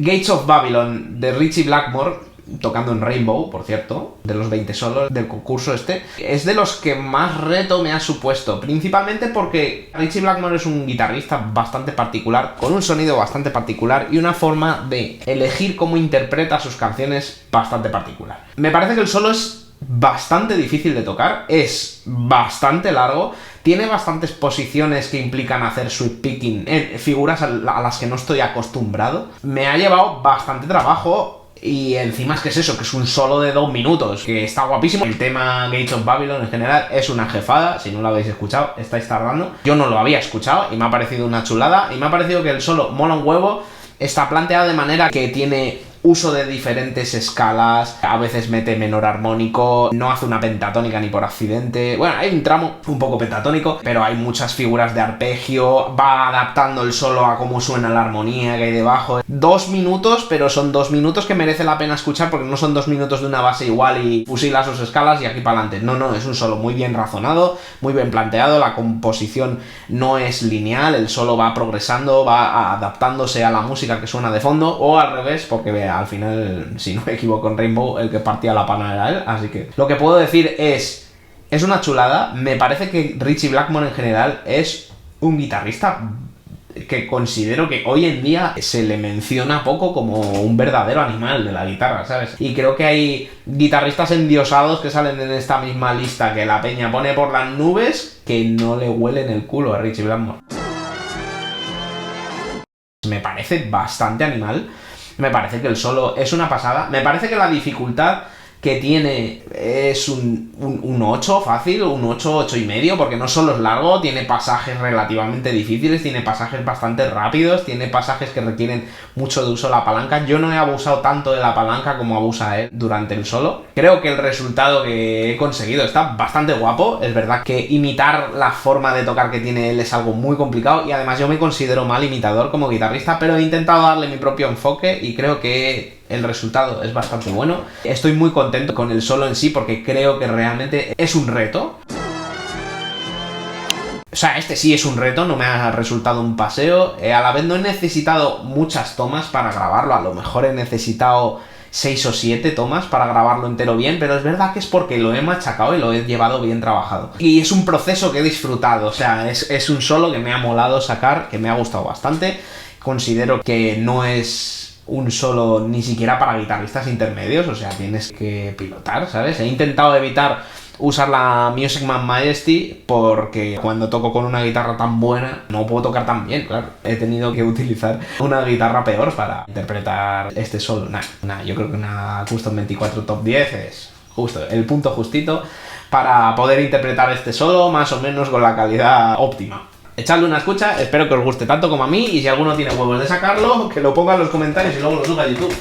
Gates of Babylon de Ritchie Blackmore, tocando en Rainbow, por cierto, de los 20 solos del concurso este, es de los que más reto me ha supuesto, principalmente porque Ritchie Blackmore es un guitarrista bastante particular, con un sonido bastante particular y una forma de elegir cómo interpreta sus canciones bastante particular. Me parece que el solo es bastante difícil de tocar, es bastante largo, tiene bastantes posiciones que implican hacer sweep picking en figuras a las que no estoy acostumbrado. Me ha llevado bastante trabajo. Y encima es que es eso, que es un solo de 2 minutos, que está guapísimo. El tema Gates of Babylon en general es una jefada, si no lo habéis escuchado, estáis tardando. Yo no lo había escuchado y me ha parecido una chulada, y me ha parecido que el solo mola un huevo, está planteado de manera que tiene uso de diferentes escalas, a veces mete menor armónico, no hace una pentatónica ni por accidente. Bueno, hay un tramo un poco pentatónico, pero hay muchas figuras de arpegio, va adaptando el solo a cómo suena la armonía que hay debajo. 2 minutos, pero son 2 minutos que merece la pena escuchar, porque no son 2 minutos de una base igual y fusila sus escalas y aquí para adelante. No, es un solo muy bien razonado, muy bien planteado, la composición no es lineal, el solo va progresando, va adaptándose a la música que suena de fondo, o al revés, porque al final, si no me equivoco, en Rainbow el que partía la pana era él, así que lo que puedo decir es una chulada. Me parece que Ritchie Blackmore en general es un guitarrista que considero que hoy en día se le menciona poco como un verdadero animal de la guitarra, ¿sabes? Y creo que hay guitarristas endiosados que salen en esta misma lista que la peña pone por las nubes que no le huelen el culo a Ritchie Blackmore. Me parece bastante animal. Me parece que el solo es una pasada. Me parece que la dificultad que tiene es un 8 fácil, un 8 y medio, porque no solo es largo, tiene pasajes relativamente difíciles, tiene pasajes bastante rápidos, tiene pasajes que requieren mucho de uso de la palanca. Yo no he abusado tanto de la palanca como abusa él durante el solo. Creo que el resultado que he conseguido está bastante guapo. Es verdad que imitar la forma de tocar que tiene él es algo muy complicado, y además yo me considero mal imitador como guitarrista, pero he intentado darle mi propio enfoque y creo que el resultado es bastante bueno. Estoy muy contento con el solo en sí, porque creo que realmente es un reto. O sea, este sí es un reto, no me ha resultado un paseo. A la vez no he necesitado muchas tomas para grabarlo, a lo mejor he necesitado 6 o 7 tomas para grabarlo entero bien, pero es verdad que es porque lo he machacado y lo he llevado bien trabajado. Y es un proceso que he disfrutado, o sea, es un solo que me ha molado sacar, que me ha gustado bastante. Considero que no es un solo ni siquiera para guitarristas intermedios, o sea, tienes que pilotar, ¿sabes? He intentado evitar usar la Music Man Majesty porque cuando toco con una guitarra tan buena no puedo tocar tan bien, claro. He tenido que utilizar una guitarra peor para interpretar este solo. Yo creo que una Custom 24 Top 10 es justo, el punto justito para poder interpretar este solo más o menos con la calidad óptima. Echadle una escucha, espero que os guste tanto como a mí, y si alguno tiene huevos de sacarlo, que lo ponga en los comentarios y luego lo suba a YouTube.